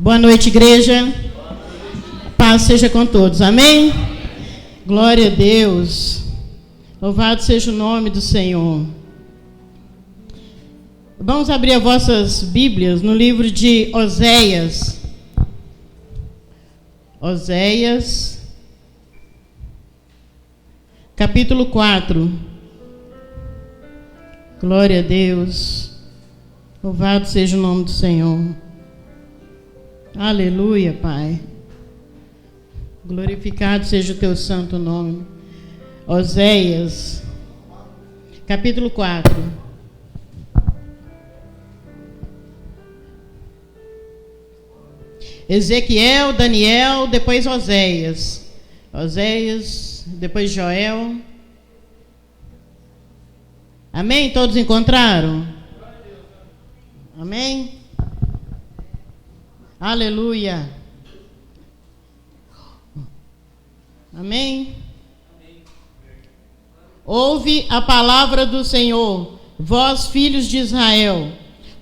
Boa noite, igreja. Paz seja com todos. Amém? Glória a Deus. Louvado seja o nome do Senhor. Vamos abrir as vossas Bíblias no livro de Oséias. Oséias, capítulo 4. Glória a Deus. Louvado seja o nome do Senhor. Aleluia, Pai. Glorificado seja o teu santo nome. Oséias, capítulo 4. Ezequiel, Daniel, depois Oséias. Oséias, depois Joel. Amém? Todos encontraram? Amém? Aleluia. Amém? Ouve a palavra do Senhor, vós filhos de Israel,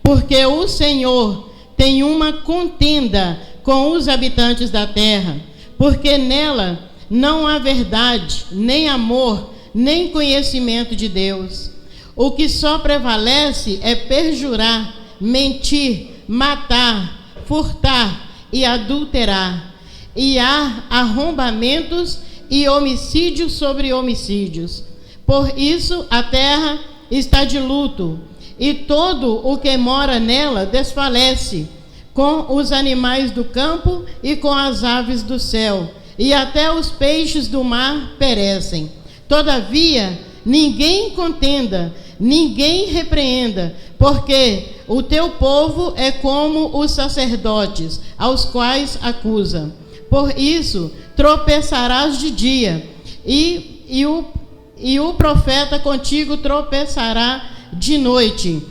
porque o Senhor tem uma contenda com os habitantes da terra, porque nela não há verdade, nem amor, nem conhecimento de Deus. O que só prevalece é perjurar, mentir, matar, furtar e adulterar, e há arrombamentos e homicídios sobre homicídios. Por isso a terra está de luto, e todo o que mora nela desfalece, com os animais do campo e com as aves do céu, e até os peixes do mar perecem. Todavia, ninguém contenda, ninguém repreenda, porque o teu povo é como os sacerdotes, aos quais acusa. Por isso, tropeçarás de dia, e o profeta contigo tropeçará de noite,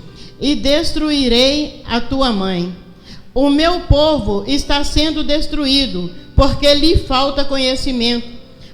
e destruirei a tua mãe. O meu povo está sendo destruído, porque lhe falta conhecimento.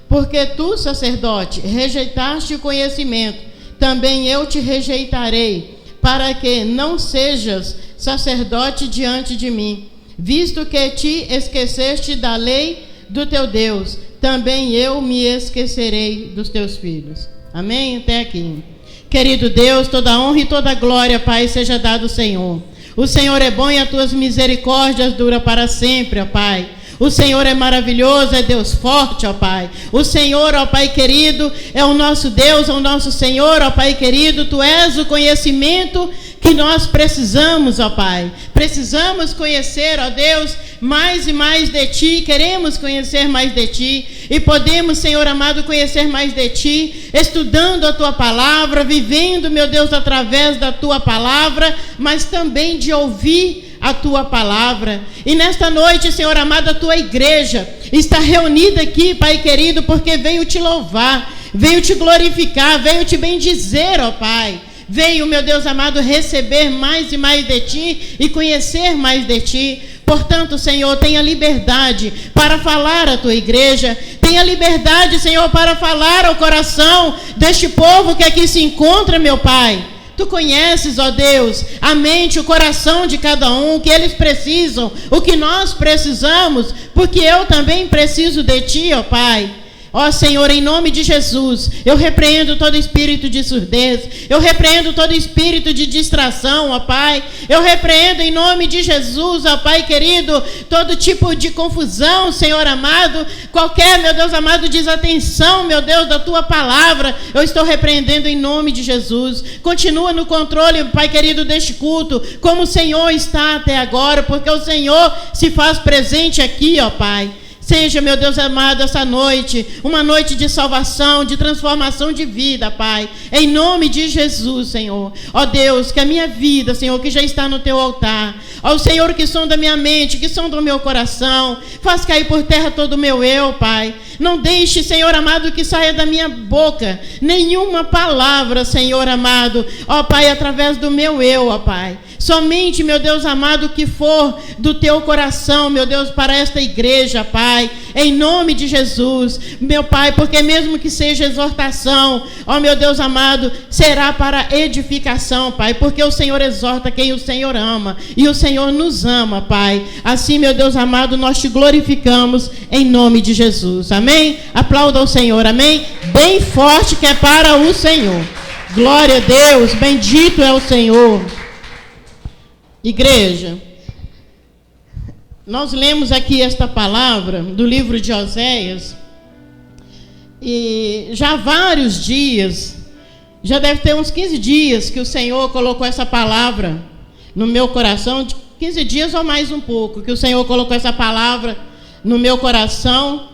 Porque tu, sacerdote, rejeitaste o conhecimento, também eu te rejeitarei, para que não sejas sacerdote diante de mim. Visto que te esqueceste da lei do teu Deus, também eu me esquecerei dos teus filhos. Amém? Até aqui. Querido Deus, toda honra e toda glória, Pai, seja dado ao Senhor. O Senhor é bom e as tuas misericórdias duram para sempre, ó Pai. O Senhor é maravilhoso, é Deus forte, ó Pai. O Senhor, ó Pai querido, é o nosso Deus, é o nosso Senhor, ó Pai querido. Tu és o conhecimento que nós precisamos, ó Pai. Precisamos conhecer, ó Deus, mais e mais de Ti. Queremos conhecer mais de Ti. E podemos, Senhor amado, conhecer mais de Ti, estudando a Tua palavra, vivendo, meu Deus, através da Tua palavra, mas também de ouvir a Tua palavra. E nesta noite, Senhor amado, a Tua igreja está reunida aqui, Pai querido, porque veio Te louvar, veio Te glorificar, veio Te bendizer, ó Pai. Veio, meu Deus amado, receber mais e mais de Ti e conhecer mais de Ti. Portanto, Senhor, tenha liberdade para falar à Tua igreja. Tenha liberdade, Senhor, para falar ao coração deste povo que aqui se encontra, meu Pai. Tu conheces, ó Deus, a mente, o coração de cada um, o que eles precisam, o que nós precisamos, porque eu também preciso de Ti, ó Pai. Ó Senhor, em nome de Jesus, eu repreendo todo espírito de surdez, eu repreendo todo espírito de distração, ó Pai. Eu repreendo em nome de Jesus, ó Pai querido, todo tipo de confusão, Senhor amado, qualquer, meu Deus amado, desatenção, meu Deus, da Tua palavra, eu estou repreendendo em nome de Jesus. Continua no controle, Pai querido, deste culto, como o Senhor está até agora, porque o Senhor se faz presente aqui, ó Pai. Seja, meu Deus amado, essa noite, uma noite de salvação, de transformação de vida, Pai. Em nome de Jesus, Senhor. Ó Deus, que a minha vida, Senhor, que já está no Teu altar. Ó Senhor, que sonda a minha mente, que sonda o meu coração. Faz cair por terra todo o meu eu, Pai. Não deixe, Senhor amado, que saia da minha boca nenhuma palavra, Senhor amado. Ó Pai, através do meu eu, ó Pai. somente, meu Deus amado, o que for do teu coração, meu Deus, para esta igreja, Pai, em nome de Jesus, meu Pai, porque mesmo que seja exortação, ó meu Deus amado, será para edificação, Pai, porque o Senhor exorta quem o Senhor ama, e o Senhor nos ama, Pai. Assim, meu Deus amado, nós te glorificamos em nome de Jesus, amém? Aplauda ao Senhor, amém? Bem forte, que é para o Senhor. Glória a Deus, bendito é o Senhor. Igreja, nós lemos aqui esta palavra do livro de Oséias, e já há vários dias, já deve ter uns 15 dias que o Senhor colocou essa palavra no meu coração, 15 dias ou mais um pouco, que o Senhor colocou essa palavra no meu coração.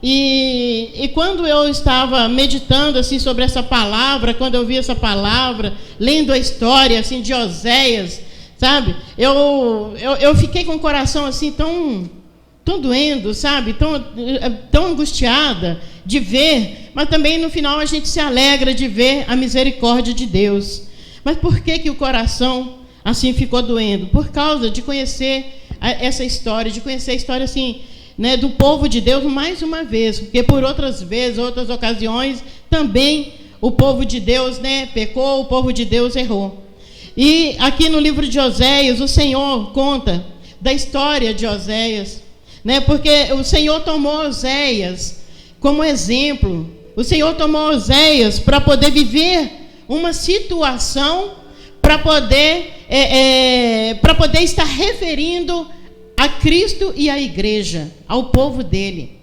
E quando eu estava meditando assim sobre essa palavra, quando eu vi essa palavra, lendo a história assim de Oséias, sabe? Eu fiquei com o coração assim tão doendo, sabe? Tão angustiada de ver, mas também no final a gente se alegra de ver a misericórdia de Deus. Mas por que o coração assim ficou doendo? Por causa de conhecer essa história, de conhecer a história assim, né, do povo de Deus mais uma vez, porque por outras vezes, outras ocasiões, também o povo de Deus, né, pecou, o povo de Deus errou. E aqui no livro de Oséias, o Senhor conta da história de Oséias, né, porque o Senhor tomou Oséias como exemplo, o Senhor tomou Oséias para poder viver uma situação, para poder estar referindo a Cristo e a igreja, ao povo dele.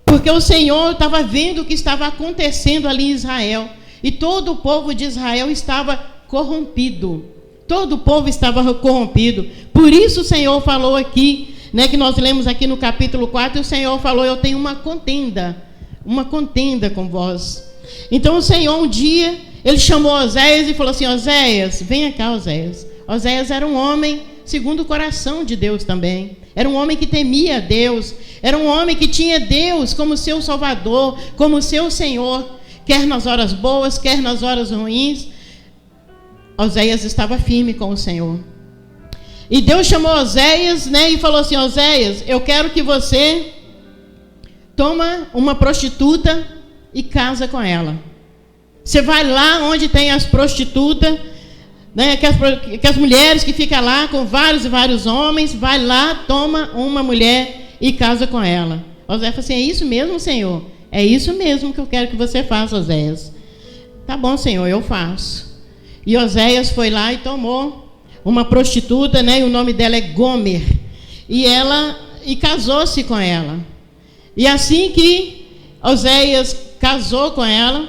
Porque o Senhor estava vendo o que estava acontecendo ali em Israel. E todo o povo de Israel estava corrompido. Todo o povo estava corrompido. Por isso o Senhor falou aqui, né, que nós lemos aqui no capítulo 4, o Senhor falou, eu tenho uma contenda com vós. Então o Senhor um dia, ele chamou Oséias e falou assim, Oséias, venha cá, Oséias. Oséias era um homem segundo o coração de Deus também. Era um homem que temia a Deus. Era um homem que tinha Deus como seu Salvador, como seu Senhor. Quer nas horas boas, quer nas horas ruins. Oséias estava firme com o Senhor. E Deus chamou Oséias, né, e falou assim, Oséias, eu quero que você toma uma prostituta e casa com ela. Você vai lá onde tem as prostitutas, né, que as mulheres que ficam lá com vários e vários homens, vai lá, toma uma mulher e casa com ela. Oséias falou assim, é isso mesmo, Senhor? É isso mesmo que eu quero que você faça, Oséias. Tá bom, Senhor, eu faço. E Oséias foi lá e tomou uma prostituta, né, e o nome dela é Gomer. E casou-se com ela. E assim que Oséias casou com ela,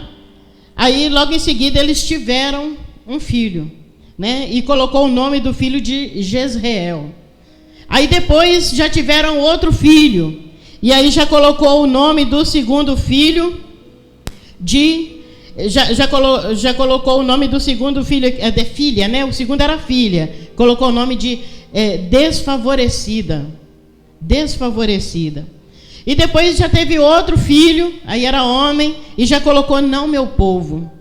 aí logo em seguida eles tiveram um filho, né? E colocou o nome do filho de Jezreel. Aí depois já tiveram outro filho. E aí já colocou o nome do segundo filho de... Já colocou o nome do segundo filho, de filha, né? O segundo era filha. Colocou o nome de desfavorecida. Desfavorecida. E depois já teve outro filho, aí era homem, e já colocou não meu povo.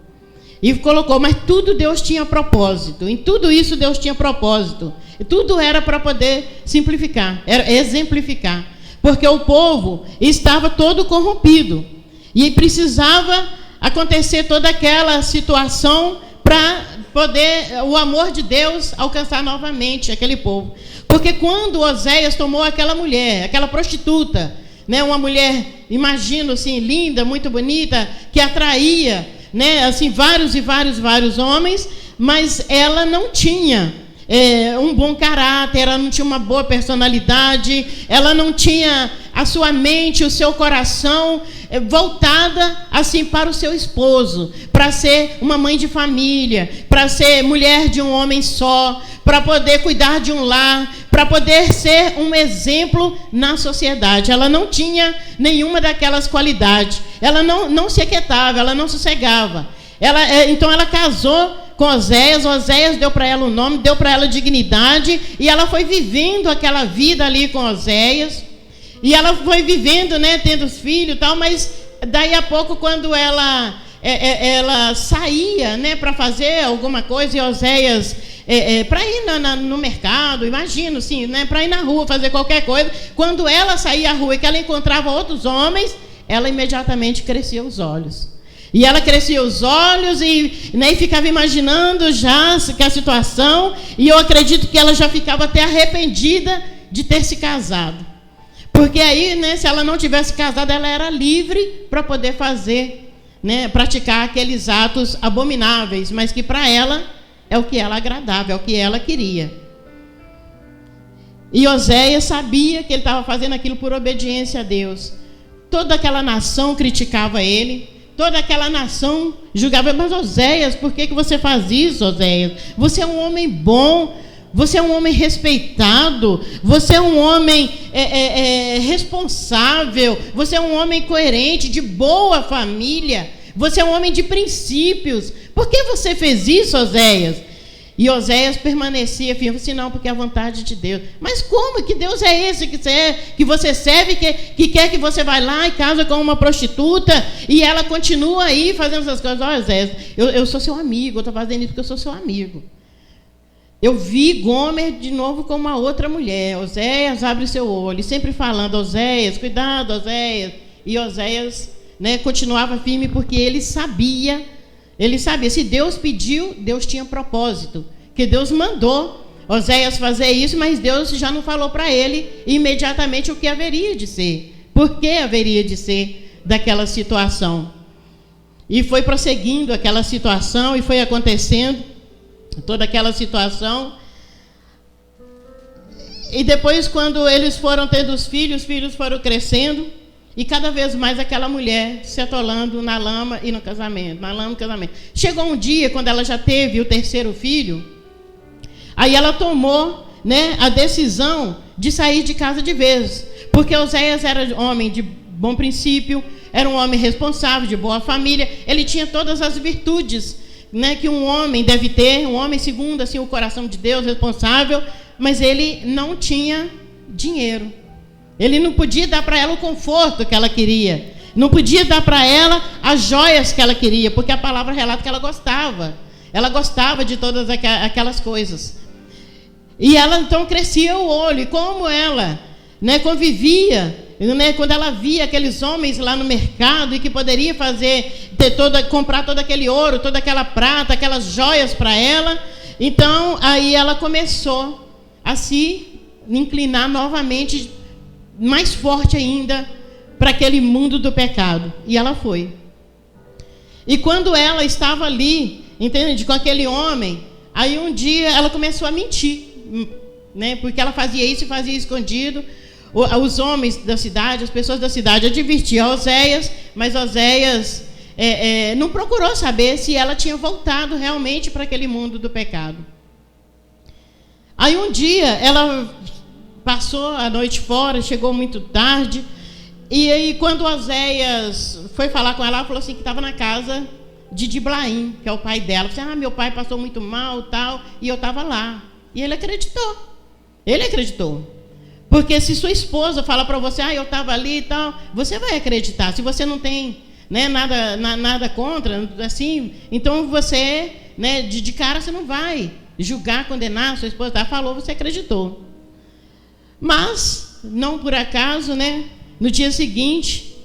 E colocou, mas tudo Deus tinha propósito. Em tudo isso Deus tinha propósito. E tudo era para poder simplificar, era exemplificar. Porque o povo estava todo corrompido. E precisava acontecer toda aquela situação para poder o amor de Deus alcançar novamente aquele povo. Porque quando Oséias tomou aquela mulher, aquela prostituta, né, uma mulher, imagino assim, linda, muito bonita, que atraía, né, assim, vários homens, mas ela não tinha um bom caráter, ela não tinha uma boa personalidade, ela não tinha a sua mente, o seu coração voltada assim para o seu esposo, para ser uma mãe de família, para ser mulher de um homem só, para poder cuidar de um lar, para poder ser um exemplo na sociedade. Ela não tinha nenhuma daquelas qualidades. Ela não se aquietava, ela não sossegava. Então ela casou com Oséias. Oséias deu para ela um nome, deu para ela dignidade, e ela foi vivendo aquela vida ali com Oséias. E ela foi vivendo, né, tendo os filhos e tal, mas daí a pouco, quando ela saía, né, para fazer alguma coisa, e Oséias para ir no mercado, imagino, sim, né, para ir na rua, fazer qualquer coisa. Quando ela saía à rua e que ela encontrava outros homens, ela imediatamente crescia os olhos. E ela crescia os olhos e ficava imaginando já a situação, e eu acredito que ela já ficava até arrependida de ter se casado. Porque aí, né, se ela não tivesse casado, ela era livre para poder fazer, né, praticar aqueles atos abomináveis, mas que para ela é o que ela agradava, é o que ela queria. E Oséias sabia que ele estava fazendo aquilo por obediência a Deus. Toda aquela nação criticava ele, toda aquela nação julgava, mas Oséias, por que você faz isso, Oséias? Você é um homem bom, você é um homem respeitado, você é um homem responsável, você é um homem coerente, de boa família, você é um homem de princípios. Por que você fez isso, Oséias? E Oséias permanecia firme, assim, não, porque é a vontade de Deus. Mas como que Deus é esse que você serve, que quer que você vá lá e casa com uma prostituta, e ela continua aí fazendo essas coisas? Ó, Oséias, eu sou seu amigo, eu estou fazendo isso porque eu sou seu amigo. Eu vi Gomer de novo com uma outra mulher. Oséias, abre seu olho. E sempre falando, Oséias, cuidado, Oséias. E Oséias, né, continuava firme porque ele sabia, se Deus pediu, Deus tinha propósito. Que Deus mandou Oséias fazer isso, mas Deus já não falou para ele imediatamente o que haveria de ser. Por que haveria de ser daquela situação? E foi prosseguindo aquela situação e foi acontecendo toda aquela situação. E depois, quando eles foram tendo os filhos foram crescendo, e cada vez mais aquela mulher se atolando na lama e no casamento, na lama e no casamento. Chegou um dia, quando ela já teve o terceiro filho, aí ela tomou, né, a decisão de sair de casa de vez, porque Oséias era homem de bom princípio, era um homem responsável, de boa família, ele tinha todas as virtudes, né, que um homem deve ter, um homem segundo assim, o coração de Deus, responsável, mas ele não tinha dinheiro. Ele não podia dar para ela o conforto que ela queria, não podia dar para ela as joias que ela queria, porque a palavra relata que ela gostava de todas aquelas coisas. E ela então crescia o olho, e como ela, né, convivia, né, quando ela via aqueles homens lá no mercado e que poderia comprar todo aquele ouro, toda aquela prata, aquelas joias para ela, então aí ela começou a se inclinar novamente, mais forte ainda, para aquele mundo do pecado. E ela foi. E quando ela estava ali, entende, com aquele homem, aí um dia ela começou a mentir, né, porque ela fazia isso e fazia escondido. Os homens da cidade, as pessoas da cidade advertiam Oséias, mas Oséias não procurou saber se ela tinha voltado realmente para aquele mundo do pecado. Aí um dia ela passou a noite fora, chegou muito tarde, e aí quando Oséias foi falar com ela falou assim que estava na casa de Diblaim, que é o pai dela. Falou assim, meu pai passou muito mal, tal, e eu estava lá. E ele acreditou. Porque se sua esposa fala para você, eu estava ali e tal, você vai acreditar. Se você não tem, né, nada contra, assim, então você, né, de cara você não vai julgar, condenar, sua esposa falou, você acreditou. Mas, não por acaso, né, no dia seguinte,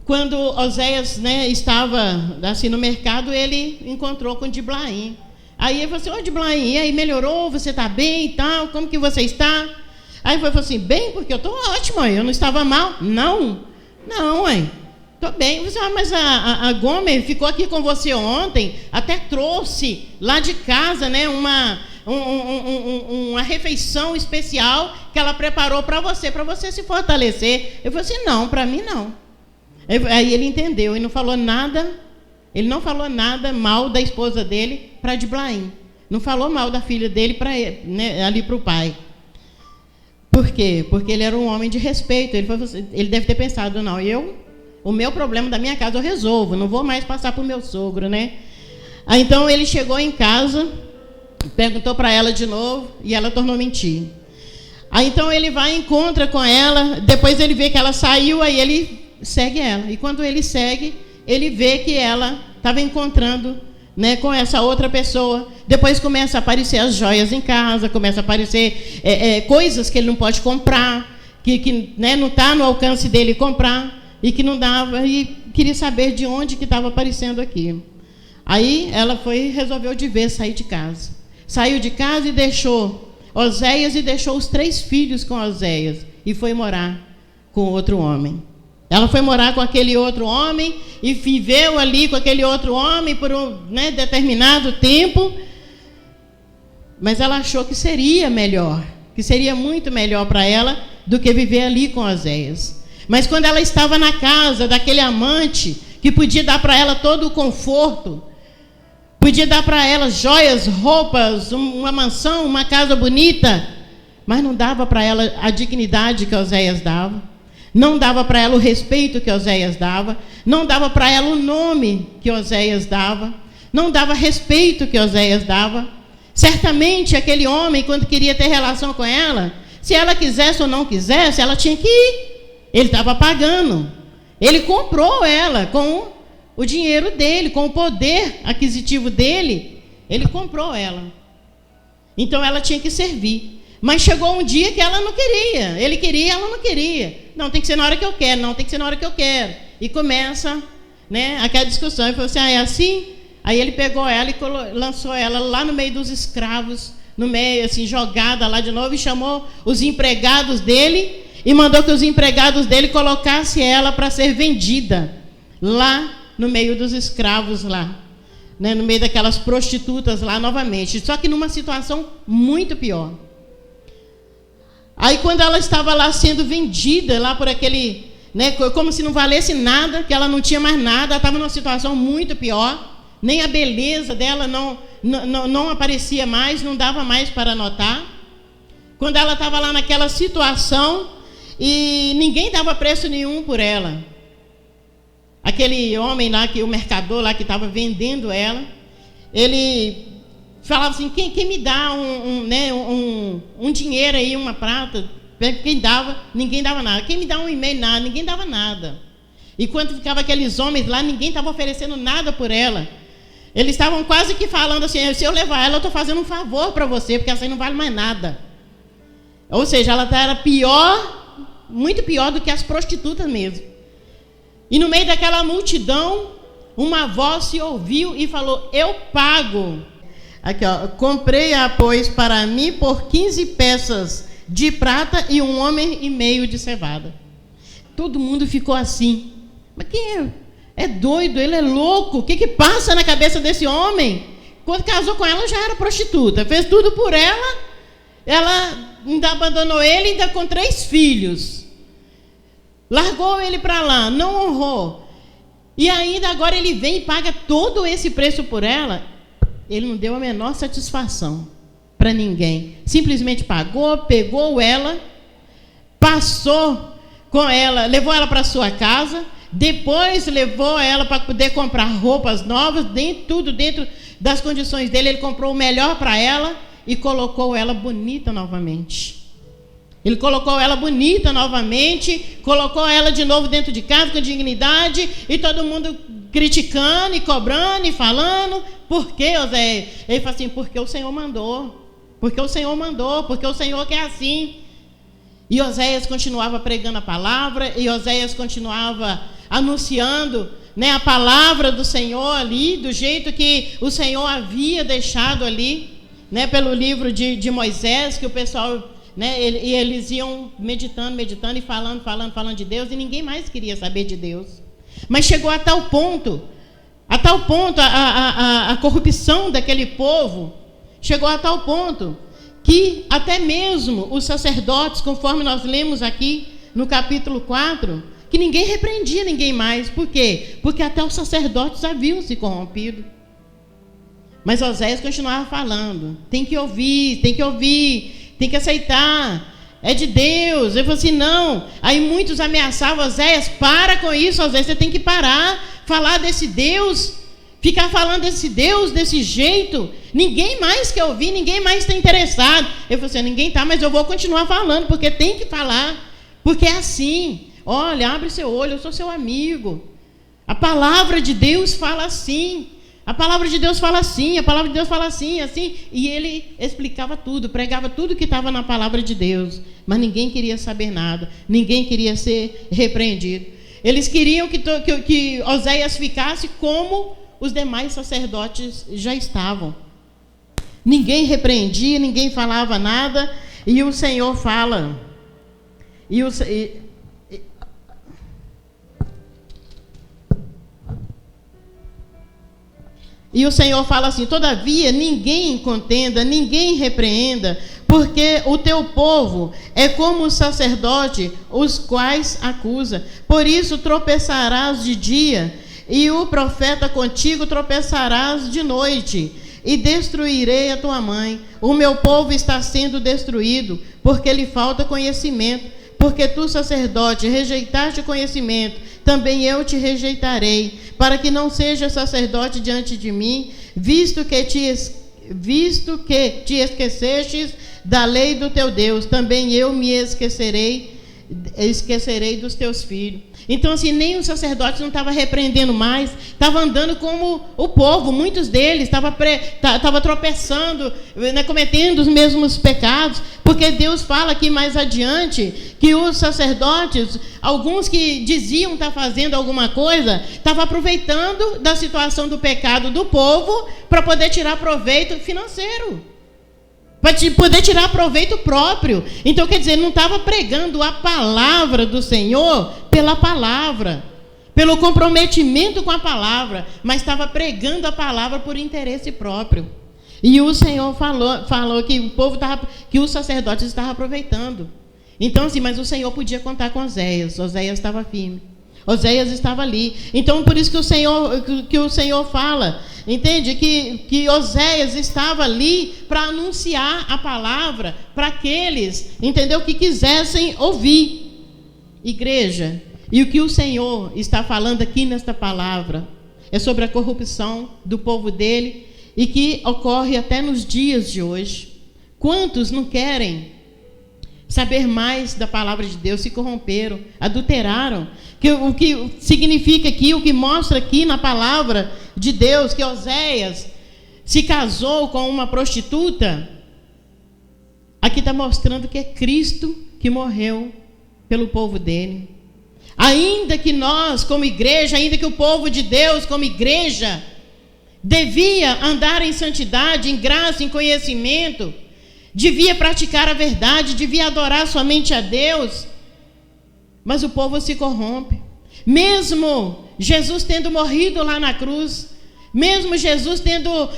quando Oséias, né, estava assim, no mercado, ele encontrou com Diblaim. Aí ele falou assim, Diblaim, e aí, melhorou? Você está bem e tal? Como que você está? Aí ele falou assim, bem, porque eu estou ótimo, eu não estava mal. Não, estou bem. Você, mas a Gomer ficou aqui com você ontem, até trouxe lá de casa, né, uma refeição especial que ela preparou para você se fortalecer. Eu falei assim, não, para mim não. Aí ele entendeu e não falou nada. Ele não falou nada mal da esposa dele para Diblaim. Não falou mal da filha dele para ele, né, ali para o pai. Por quê? Porque ele era um homem de respeito. Ele deve ter pensado, não, o meu problema da minha casa eu resolvo, não vou mais passar para o meu sogro, né? Aí, então ele chegou em casa, perguntou para ela de novo e ela tornou mentir. Aí então ele vai e encontra com ela, depois ele vê que ela saiu, aí ele segue ela. E quando ele segue, ele vê que ela estava encontrando, né, com essa outra pessoa. Depois começa a aparecer as joias em casa, começa a aparecer coisas que ele não pode comprar, que né, não está no alcance dele comprar, e que não dava, e queria saber de onde que estava aparecendo aquilo. Aí ela resolveu de vez sair de casa. Saiu de casa e deixou Oséias e deixou os 3 filhos com Oséias e foi morar com outro homem. Ela foi morar com aquele outro homem e viveu ali com aquele outro homem por um determinado tempo, mas ela achou que seria melhor, que seria muito melhor para ela do que viver ali com Oséias. Mas quando ela estava na casa daquele amante, que podia dar para ela todo o conforto, podia dar para ela joias, roupas, uma mansão, uma casa bonita, mas não dava para ela a dignidade que Oséias dava, não dava para ela o respeito que Oséias dava, não dava para ela o nome que Oséias dava, não dava respeito que Oséias dava. Certamente aquele homem, quando queria ter relação com ela, se ela quisesse ou não quisesse, ela tinha que ir. Ele estava pagando. Ele comprou ela com o dinheiro dele, com o poder aquisitivo dele. Ele comprou ela. Então ela tinha que servir. Mas chegou um dia que ela não queria. Ele queria, ela não queria. Não, tem que ser na hora que eu quero. Não, tem que ser na hora que eu quero. E começa, né, aquela discussão. Ele falou assim, é assim? Aí ele pegou ela e lançou ela lá no meio dos escravos, no meio, assim, jogada lá de novo, e chamou os empregados dele e mandou que os empregados dele colocassem ela para ser vendida lá no meio dos escravos lá, né, no meio daquelas prostitutas lá novamente, só que numa situação muito pior. Aí quando ela estava lá sendo vendida lá por aquele, né, como se não valesse nada, que ela não tinha mais nada, ela estava numa situação muito pior, nem a beleza dela não aparecia mais, não dava mais para notar. Quando ela estava lá naquela situação e ninguém dava preço nenhum por ela, aquele homem lá, o mercador lá que estava vendendo ela, ele falava assim, quem me dá um dinheiro aí, uma prata? Quem dava? Ninguém dava nada. Quem me dá um e-mail? Nada. Ninguém dava nada. E quando ficava aqueles homens lá, ninguém estava oferecendo nada por ela. Eles estavam quase que falando assim, se eu levar ela, eu estou fazendo um favor para você, porque essa aí não vale mais nada. Ou seja, ela era pior, muito pior do que as prostitutas mesmo. E no meio daquela multidão, uma voz se ouviu e falou, eu pago. Aqui, ó, comprei-a, pois, para mim por 15 peças de prata e 1,5 homem de cevada. Todo mundo ficou assim. Mas quem é doido? Ele é louco? O que passa na cabeça desse homem? Quando casou com ela, já era prostituta. Fez tudo por ela. Ela ainda abandonou ele, ainda com 3 filhos. Largou ele para lá, não honrou. E ainda agora ele vem e paga todo esse preço por ela. Ele não deu a menor satisfação para ninguém. Simplesmente pagou, pegou ela, passou com ela, levou ela para sua casa, depois levou ela para poder comprar roupas novas, tudo dentro das condições dele. Ele comprou o melhor para ela e colocou ela bonita novamente. Ele colocou ela bonita novamente, colocou ela de novo dentro de casa com dignidade, e todo mundo criticando e cobrando e falando. Por quê, Oséias? Ele fala assim, porque o Senhor mandou, porque o Senhor mandou, porque o Senhor quer assim. E Oséias continuava pregando a palavra, e Oséias continuava anunciando, né, a palavra do Senhor ali, do jeito que o Senhor havia deixado ali, né, pelo livro de Moisés, que o pessoal, né, eles iam meditando e falando de Deus, e ninguém mais queria saber de Deus. Mas chegou a tal ponto a corrupção daquele povo, chegou a tal ponto que até mesmo os sacerdotes, conforme nós lemos aqui no capítulo 4, que ninguém repreendia ninguém mais. Por quê? Porque até os sacerdotes haviam se corrompido. Mas Oséias continuava falando, tem que ouvir, tem que aceitar, é de Deus. Ele falou assim, não. Aí muitos ameaçavam Oséias, para com isso, Oséias, você tem que parar, falar desse Deus, ficar falando desse Deus, desse jeito, ninguém mais quer ouvir, ninguém mais está interessado. Ele falou assim, ninguém está, mas eu vou continuar falando, porque tem que falar, porque é assim. Olha, abre seu olho, eu sou seu amigo. A palavra de Deus fala assim. A palavra de Deus fala assim, a palavra de Deus fala assim, assim. E ele explicava tudo, pregava tudo que estava na palavra de Deus. Mas ninguém queria saber nada, ninguém queria ser repreendido. Eles queriam que Oséias ficasse como os demais sacerdotes já estavam. Ninguém repreendia, ninguém falava nada. E o Senhor fala. E o Senhor fala assim: todavia ninguém contenda, ninguém repreenda, porque o teu povo é como o sacerdote, os quais acusa. Por isso tropeçarás de dia, e o profeta contigo tropeçarás de noite, e destruirei a tua mãe. O meu povo está sendo destruído, porque lhe falta conhecimento. Porque tu, sacerdote, rejeitaste o conhecimento, também eu te rejeitarei, para que não seja sacerdote diante de mim, visto que te esquecestes da lei do teu Deus, também eu me esquecerei dos teus filhos. Então, assim, nem os sacerdotes não estavam repreendendo mais, estavam andando como o povo, muitos deles estavam tropeçando, né, cometendo os mesmos pecados, porque Deus fala aqui mais adiante que os sacerdotes, alguns que diziam estar fazendo alguma coisa, estavam aproveitando da situação do pecado do povo para poder tirar proveito financeiro, para poder tirar proveito próprio. Então, quer dizer, não estava pregando a palavra do Senhor pela palavra, pelo comprometimento com a palavra, mas estava pregando a palavra por interesse próprio. E o Senhor falou que o povo que os sacerdotes estavam aproveitando. Então, assim, mas o Senhor podia contar com Oséias. Oséias estava firme. Oséias estava ali. Então, por isso que o Senhor fala, entende? Que Oséias estava ali para anunciar a palavra para aqueles, entendeu? Que quisessem ouvir. Igreja, e o que o Senhor está falando aqui nesta palavra é sobre a corrupção do povo dele e que ocorre até nos dias de hoje. Quantos não querem saber mais da palavra de Deus, se corromperam, adulteraram? O que significa aqui, o que mostra aqui na palavra de Deus, que Oséias se casou com uma prostituta, aqui está mostrando que é Cristo que morreu pelo povo dele. Ainda que nós, como igreja, ainda que o povo de Deus, como igreja, devia andar em santidade, em graça, em conhecimento, devia praticar a verdade, devia adorar somente a Deus, mas o povo se corrompe. Mesmo Jesus tendo morrido lá na cruz, mesmo Jesus tendo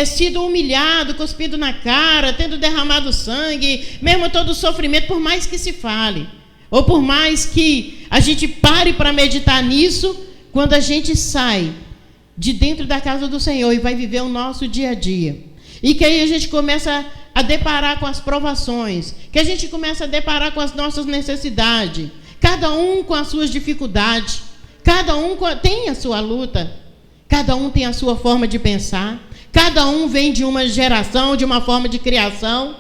sido humilhado, cuspido na cara, tendo derramado sangue, mesmo todo o sofrimento, por mais que se fale, ou por mais que a gente pare para meditar nisso, quando a gente sai de dentro da casa do Senhor e vai viver o nosso dia a dia, e que aí a gente começa a deparar com as provações, que a gente começa a deparar com as nossas necessidades, cada um com as suas dificuldades, cada um tem a sua luta, cada um tem a sua forma de pensar, cada um vem de uma geração, de uma forma de criação,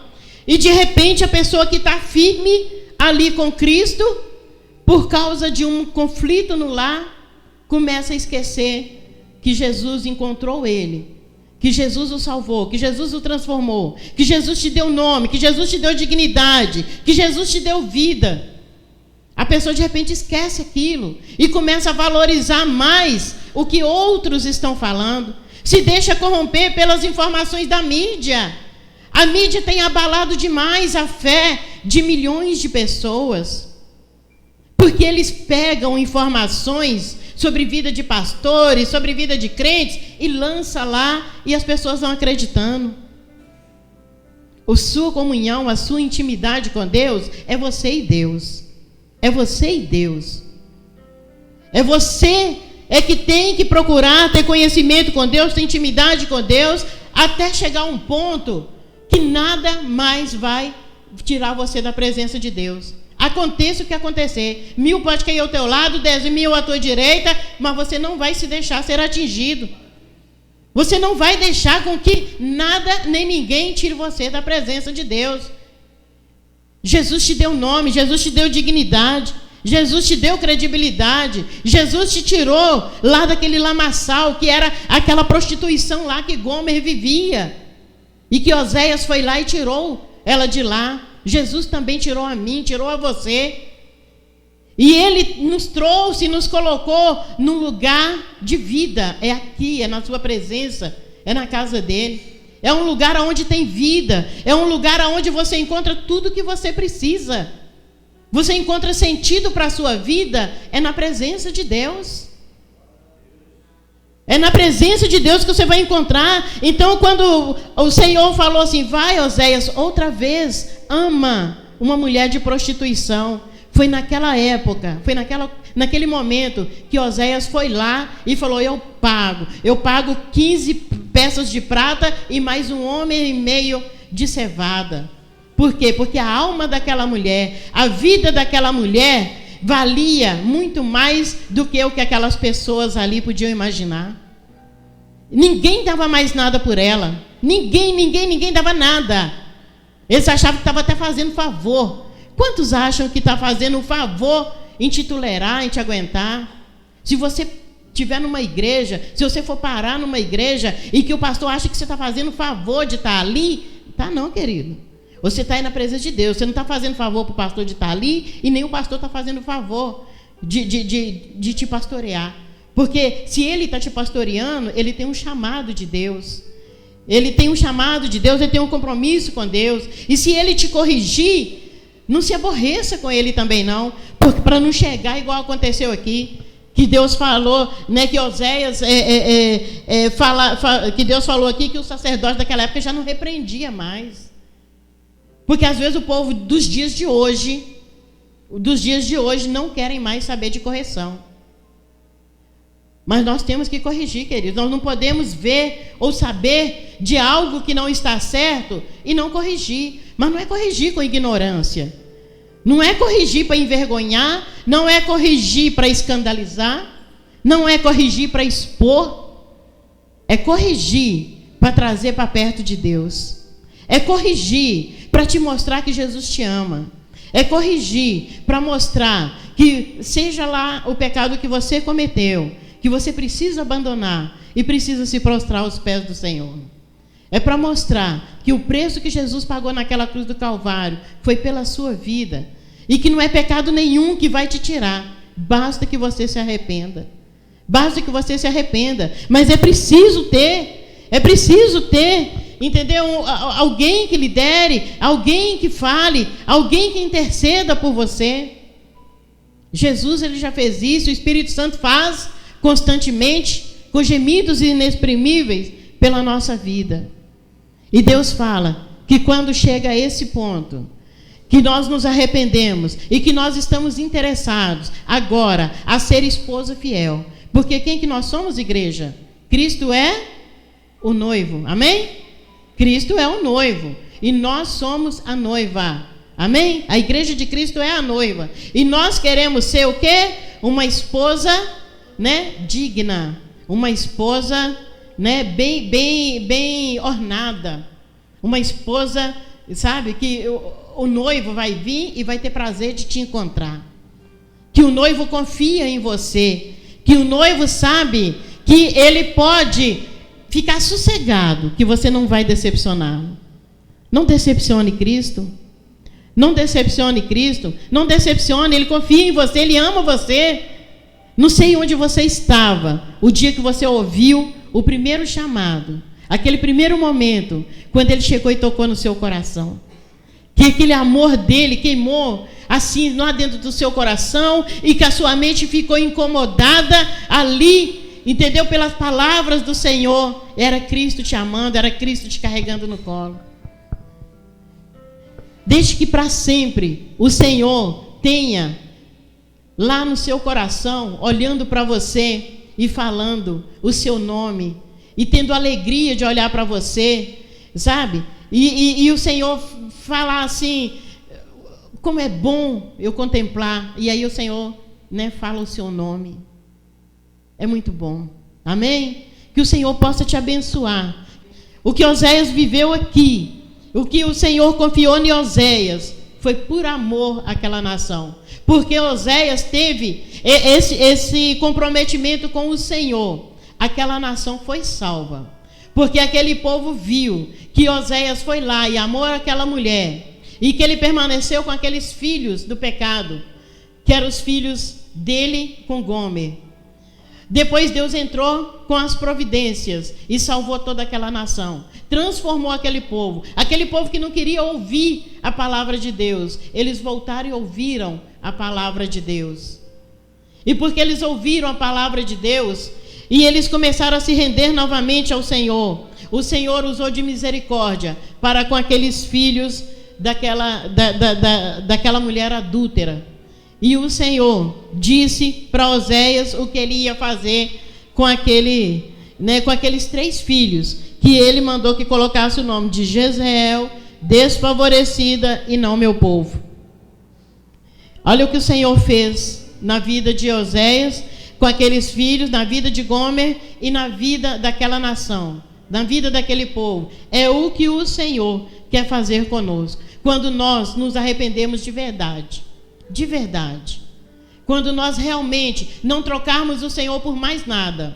e de repente a pessoa que está firme ali com Cristo, por causa de um conflito no lar, começa a esquecer que Jesus encontrou ele, que Jesus o salvou, que Jesus o transformou, que Jesus te deu nome, que Jesus te deu dignidade, que Jesus te deu vida. A pessoa de repente esquece aquilo e começa a valorizar mais o que outros estão falando, se deixa corromper pelas informações da mídia. A mídia tem abalado demais a fé de milhões de pessoas, porque eles pegam informações sobre vida de pastores, sobre vida de crentes, e lança lá, e as pessoas vão acreditando. A sua comunhão, a sua intimidade com Deus, é você e Deus. É você e Deus. É você que tem que procurar ter conhecimento com Deus, ter intimidade com Deus, até chegar a um ponto que nada mais vai tirar você da presença de Deus. Aconteça o que acontecer, 1000 pode cair ao teu lado, 10.000 à tua direita, mas você não vai se deixar ser atingido. Você não vai deixar com que nada nem ninguém tire você da presença de Deus. Jesus te deu nome, Jesus te deu dignidade, Jesus te deu credibilidade. Jesus te tirou lá daquele lamaçal, que era aquela prostituição lá que Gomer vivia. E que Oséias foi lá e tirou ela de lá. Jesus também tirou a mim, tirou a você. E Ele nos trouxe, nos colocou num lugar de vida. É aqui, é na sua presença, é na casa dEle. É um lugar onde tem vida. É um lugar onde você encontra tudo que você precisa. Você encontra sentido para a sua vida. É na presença de Deus. É na presença de Deus que você vai encontrar. Então, quando o Senhor falou assim: vai, Oséias, outra vez, ama uma mulher de prostituição. Foi naquela época, foi naquele momento que Oséias foi lá e falou: eu pago 15 peças de prata e mais 1,5 homem de cevada. Por quê? Porque a alma daquela mulher, a vida daquela mulher valia muito mais do que o que aquelas pessoas ali podiam imaginar. Ninguém dava mais nada por ela. Ninguém dava nada. Eles achavam que estava até fazendo favor. Quantos acham que está fazendo um favor em te tolerar, em te aguentar? Se você estiver numa igreja, se você for parar numa igreja e que o pastor acha que você está fazendo favor de estar ali, tá não, querido. Você está aí na presença de Deus. Você não está fazendo favor para o pastor de estar ali e nem o pastor está fazendo favor de te pastorear. Porque se ele está te pastoreando, ele tem um chamado de Deus. Ele tem um chamado de Deus, ele tem um compromisso com Deus. E se ele te corrigir, não se aborreça com ele também não, para não chegar igual aconteceu aqui, que Deus falou, né, que Oséias que Deus falou aqui que o sacerdote daquela época já não repreendia mais, porque às vezes o povo dos dias de hoje não querem mais saber de correção. Mas nós temos que corrigir, queridos. Nós não podemos ver ou saber de algo que não está certo e não corrigir. Mas não é corrigir com ignorância. Não é corrigir para envergonhar. Não é corrigir para escandalizar. Não é corrigir para expor. É corrigir para trazer para perto de Deus. É corrigir para te mostrar que Jesus te ama. É corrigir para mostrar que seja lá o pecado que você cometeu, que você precisa abandonar e precisa se prostrar aos pés do Senhor. É para mostrar que o preço que Jesus pagou naquela cruz do Calvário foi pela sua vida e que não é pecado nenhum que vai te tirar. Basta que você se arrependa. Basta que você se arrependa. Mas é preciso ter, entendeu? Alguém que lidere, alguém que fale, alguém que interceda por você. Jesus, ele já fez isso, o Espírito Santo faz constantemente, com gemidos inexprimíveis pela nossa vida. E Deus fala que quando chega a esse ponto, que nós nos arrependemos e que nós estamos interessados agora a ser esposa fiel. Porque quem que nós somos, igreja? Cristo é o noivo, amém? Cristo é o noivo e nós somos a noiva, amém? A igreja de Cristo é a noiva e nós queremos ser o quê? Uma esposa, né, digna, uma esposa, né, bem ornada, uma esposa, sabe, que o noivo vai vir e vai ter prazer de te encontrar, que o noivo confia em você, que o noivo sabe que ele pode ficar sossegado, que você não vai decepcioná-lo. Não decepcione Cristo, não decepcione Cristo, não decepcione, ele confia em você, ele ama você. Não sei onde você estava o dia que você ouviu o primeiro chamado, aquele primeiro momento, quando ele chegou e tocou no seu coração. Que aquele amor dele queimou assim lá dentro do seu coração e que a sua mente ficou incomodada ali, entendeu? Pelas palavras do Senhor. Era Cristo te amando, era Cristo te carregando no colo. Desde que para sempre o Senhor tenha lá no seu coração, olhando para você e falando o seu nome, e tendo alegria de olhar para você, sabe? E o Senhor falar assim, como é bom eu contemplar, e aí o Senhor, né, fala o seu nome. É muito bom, amém? Que o Senhor possa te abençoar. O que Oséias viveu aqui, o que o Senhor confiou em Oséias, Foi por amor àquela nação. Porque Oséias teve esse comprometimento com o Senhor. Aquela nação foi salva. Porque aquele povo viu que Oséias foi lá e amou aquela mulher. E que ele permaneceu com aqueles filhos do pecado, que eram os filhos dele com Gomer. Depois Deus entrou com as providências e salvou toda aquela nação. Transformou aquele povo que não queria ouvir a palavra de Deus. Eles voltaram e ouviram a palavra de Deus. E porque eles ouviram a palavra de Deus, e eles começaram a se render novamente ao Senhor, o Senhor usou de misericórdia para com aqueles filhos daquela mulher adúltera. E o Senhor disse para Oséias o que ele ia fazer com aqueles 3 filhos, que ele mandou que colocasse o nome de Jezreel, desfavorecida e não meu povo. Olha o que o Senhor fez na vida de Oséias, com aqueles filhos, na vida de Gomer e na vida daquela nação, na vida daquele povo. É o que o Senhor quer fazer conosco, quando nós nos arrependemos de verdade. De verdade. Quando nós realmente não trocarmos o Senhor por mais nada.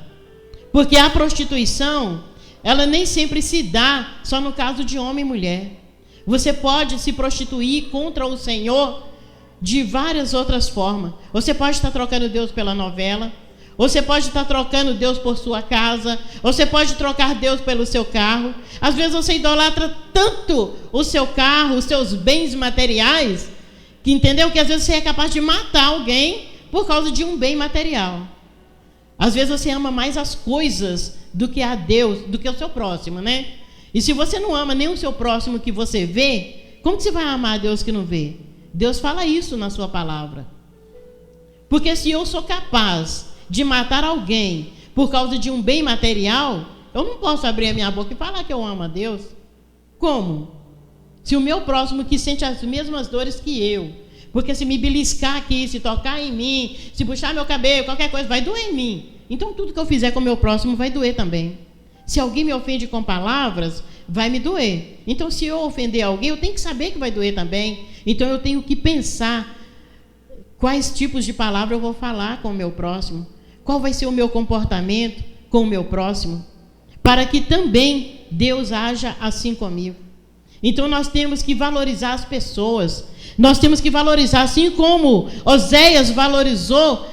Porque a prostituição, ela nem sempre se dá só no caso de homem e mulher. Você pode se prostituir contra o Senhor de várias outras formas. Você pode estar trocando Deus pela novela. Você pode estar trocando Deus por sua casa. Você pode trocar Deus pelo seu carro. Às vezes você idolatra tanto o seu carro, os seus bens materiais, que entendeu que às vezes você é capaz de matar alguém por causa de um bem material. Às vezes você ama mais as coisas do que a Deus, do que o seu próximo, né? E se você não ama nem o seu próximo que você vê, como que você vai amar a Deus que não vê? Deus fala isso na sua palavra. Porque se eu sou capaz de matar alguém por causa de um bem material, eu não posso abrir a minha boca e falar que eu amo a Deus. Como? Se o meu próximo que sente as mesmas dores que eu, porque se me beliscar aqui, se tocar em mim, se puxar meu cabelo, qualquer coisa, vai doer em mim. Então tudo que eu fizer com o meu próximo vai doer também. Se alguém me ofende com palavras, vai me doer. Então se eu ofender alguém, eu tenho que saber que vai doer também. Então eu tenho que pensar quais tipos de palavras eu vou falar com o meu próximo. Qual vai ser o meu comportamento com o meu próximo. Para que também Deus haja assim comigo. Então nós temos que valorizar as pessoas. Nós temos que valorizar, assim como Oséias valorizou,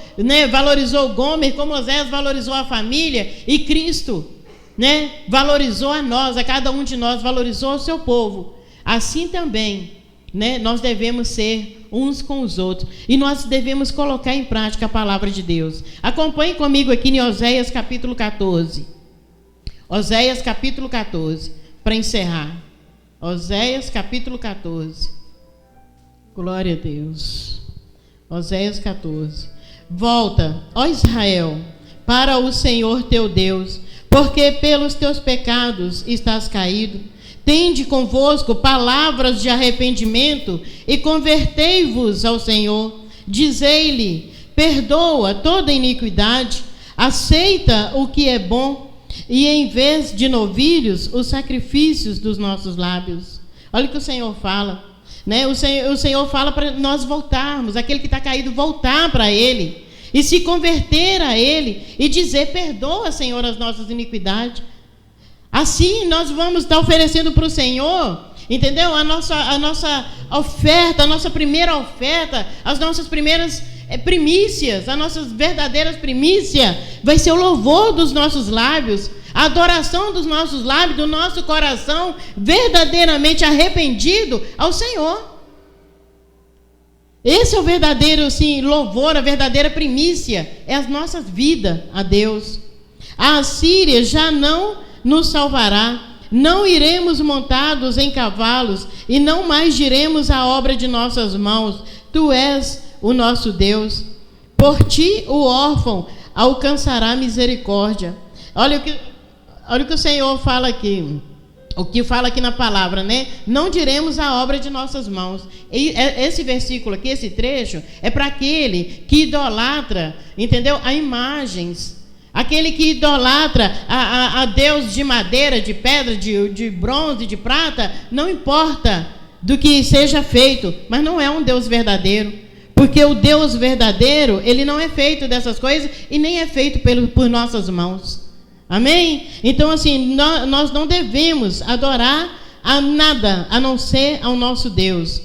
valorizou Gomer, como Oséias valorizou a família, e Cristo, valorizou a nós, a cada um de nós, valorizou o seu povo. Assim também, nós devemos ser uns com os outros. E nós devemos colocar em prática a palavra de Deus. Acompanhe comigo aqui em Oséias capítulo 14. Oséias capítulo 14, para encerrar. Oséias capítulo 14. Glória a Deus. Oséias 14. Volta, ó Israel, para o Senhor teu Deus, porque pelos teus pecados estás caído. Tende convosco palavras de arrependimento e convertei-vos ao Senhor. Dizei-lhe, perdoa toda iniquidade, aceita o que é bom, e em vez de novilhos, os sacrifícios dos nossos lábios. Olha o que o Senhor fala. O Senhor fala para nós voltarmos, aquele que está caído, voltar para Ele, e se converter a Ele, e dizer, perdoa, Senhor, as nossas iniquidades. Assim nós vamos estar oferecendo para o Senhor, entendeu? A nossa oferta, a nossa primeira oferta, as nossas primeiras primícias, as nossas verdadeiras primícias, vai ser o louvor dos nossos lábios, a adoração dos nossos lábios, do nosso coração verdadeiramente arrependido ao Senhor. Esse é o verdadeiro louvor, a verdadeira primícia, é as nossas vidas a Deus. A Assíria já não nos salvará, não iremos montados em cavalos, e não mais diremos a obra de nossas mãos, tu és o nosso Deus. Por ti o órfão alcançará misericórdia. Olha o que o Senhor fala aqui, o que fala aqui na palavra, Não diremos a obra de nossas mãos. E esse versículo aqui, esse trecho, é para aquele que idolatra, entendeu? A imagens. Aquele que idolatra a Deus de madeira, de pedra, de bronze, de prata, não importa do que seja feito, mas não é um Deus verdadeiro. Porque o Deus verdadeiro, ele não é feito dessas coisas e nem é feito por nossas mãos. Amém? Então, assim, nós não devemos adorar a nada, a não ser ao nosso Deus.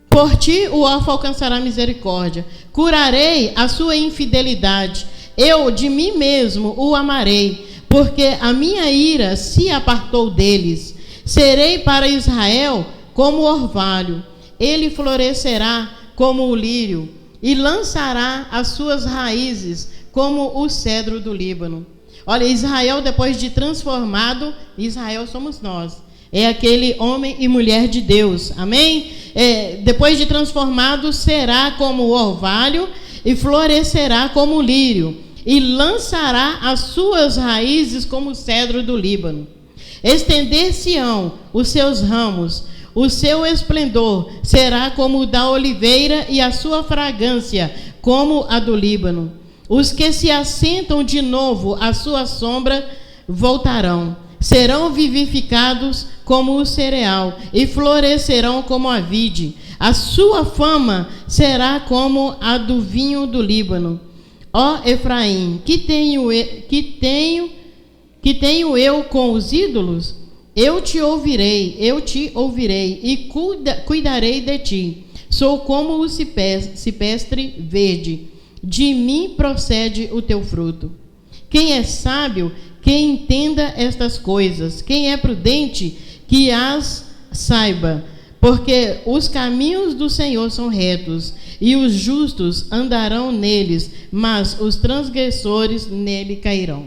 Por ti o órfão alcançará misericórdia. Curarei a sua infidelidade. Eu de mim mesmo o amarei, porque a minha ira se apartou deles. Serei para Israel como orvalho. Ele florescerá como o lírio, e lançará as suas raízes como o cedro do Líbano. Olha, Israel, depois de transformado, Israel somos nós. É aquele homem e mulher de Deus. Amém? Depois de transformado, será como o orvalho, e florescerá como o lírio, e lançará as suas raízes como o cedro do Líbano. Estender-se-ão os seus ramos, o seu esplendor será como o da oliveira e a sua fragrância como a do Líbano. Os que se assentam de novo à sua sombra voltarão. Serão vivificados como o cereal e florescerão como a vide. A sua fama será como a do vinho do Líbano. Ó Efraim, que tenho eu com os ídolos? Eu te ouvirei e cuidarei de ti. Sou como o cipestre verde, de mim procede o teu fruto. Quem é sábio, que entenda estas coisas. Quem é prudente, que as saiba. Porque os caminhos do Senhor são retos, e os justos andarão neles, mas os transgressores nele cairão.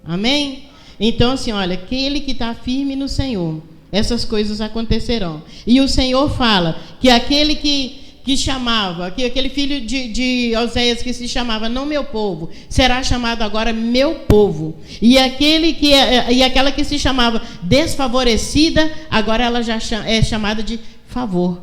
Amém? Então, assim, olha, aquele que está firme no Senhor, essas coisas acontecerão. E o Senhor fala que aquele que chamava, que aquele filho de Oséias que se chamava não meu povo, será chamado agora meu povo. E aquela que se chamava desfavorecida, agora ela já é chamada de favor.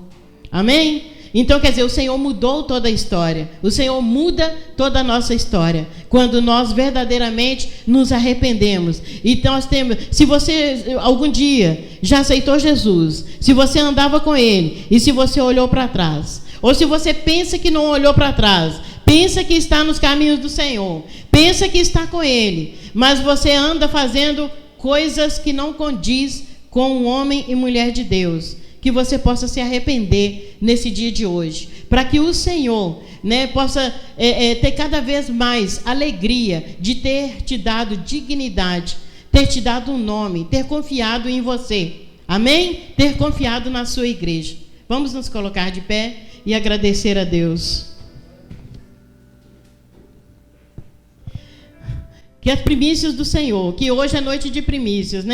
Amém? Então, quer dizer, o Senhor mudou toda a história. O Senhor muda toda a nossa história. Quando nós verdadeiramente nos arrependemos. Então, nós temos, se você algum dia já aceitou Jesus, se você andava com Ele, e se você olhou para trás, ou se você pensa que não olhou para trás, pensa que está nos caminhos do Senhor, pensa que está com Ele, mas você anda fazendo coisas que não condiz com um homem e mulher de Deus, que você possa se arrepender nesse dia de hoje, para que o Senhor, possa ter cada vez mais alegria de ter te dado dignidade, ter te dado um nome, ter confiado em você, amém? Ter confiado na sua igreja. Vamos nos colocar de pé e agradecer a Deus. Que as primícias do Senhor, que hoje é noite de primícias,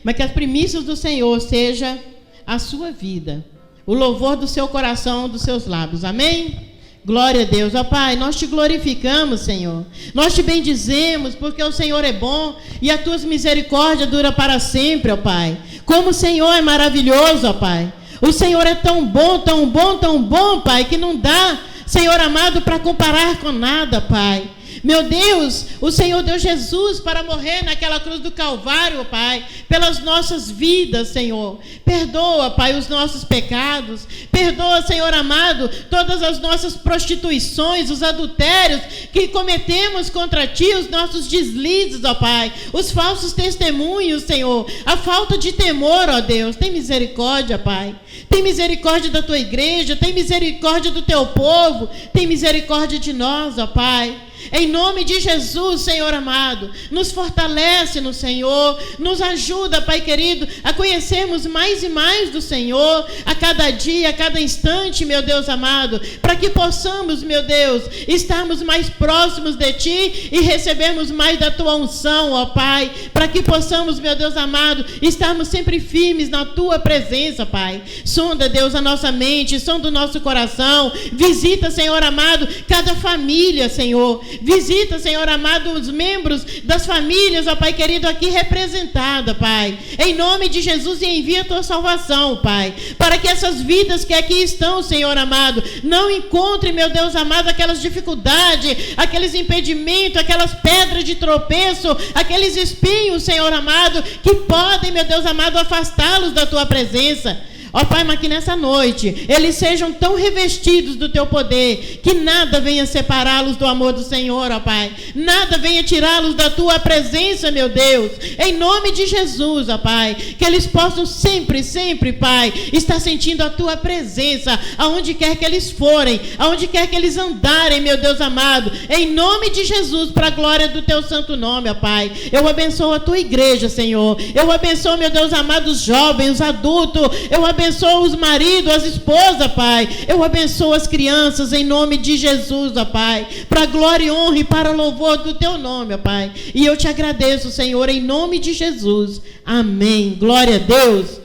mas que as primícias do Senhor seja a sua vida, o louvor do seu coração, dos seus lábios, amém? Glória a Deus. Ó Pai, nós te glorificamos, Senhor, nós te bendizemos, porque o Senhor é bom e as tuas misericórdias duram para sempre, ó Pai. Como o Senhor é maravilhoso, ó Pai, o Senhor é tão bom, tão bom, tão bom, Pai, que não dá, Senhor amado, para comparar com nada, Pai. Meu Deus, o Senhor deu Jesus para morrer naquela cruz do Calvário, Pai, pelas nossas vidas, Senhor. Perdoa, Pai, os nossos pecados. Perdoa, Senhor amado, todas as nossas prostituições, os adultérios que cometemos contra Ti, os nossos deslizes, ó Pai, os falsos testemunhos, Senhor, a falta de temor, ó Deus. Tem misericórdia, Pai. Tem misericórdia da Tua igreja, tem misericórdia do Teu povo, tem misericórdia de nós, ó Pai. Em nome de Jesus, Senhor amado, nos fortalece no Senhor, nos ajuda, Pai querido, a conhecermos mais e mais do Senhor, a cada dia, a cada instante, meu Deus amado, para que possamos, meu Deus, estarmos mais próximos de Ti e recebermos mais da Tua unção, ó Pai, para que possamos, meu Deus amado, estarmos sempre firmes na Tua presença, Pai. Sonda, Deus, a nossa mente, sonda o nosso coração, visita, Senhor amado, cada família, Senhor. Visita, Senhor amado, os membros das famílias, ó Pai querido, aqui representada, Pai. Em nome de Jesus, e envia a Tua salvação, Pai, para que essas vidas que aqui estão, Senhor amado, não encontrem, meu Deus amado, aquelas dificuldades, aqueles impedimentos, aquelas pedras de tropeço, aqueles espinhos, Senhor amado, que podem, meu Deus amado, afastá-los da Tua presença. Ó Pai, mas que nessa noite eles sejam tão revestidos do teu poder, que nada venha separá-los do amor do Senhor, ó Pai. Nada venha tirá-los da tua presença, meu Deus. Em nome de Jesus, ó Pai, que eles possam sempre, sempre, Pai, estar sentindo a tua presença, aonde quer que eles forem, aonde quer que eles andarem, meu Deus amado. Em nome de Jesus, para a glória do teu santo nome, ó Pai. Eu abençoo a tua igreja, Senhor. Eu abençoo, meu Deus amado, os jovens, os adultos. Eu abençoo os maridos, as esposas, Pai. Eu abençoo as crianças em nome de Jesus, ó Pai. Para glória e honra e para louvor do teu nome, ó Pai. E eu te agradeço, Senhor, em nome de Jesus. Amém. Glória a Deus.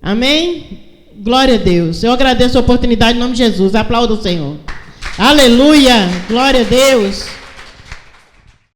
Amém. Glória a Deus. Eu agradeço a oportunidade em nome de Jesus. Aplauda o Senhor. Aleluia. Glória a Deus.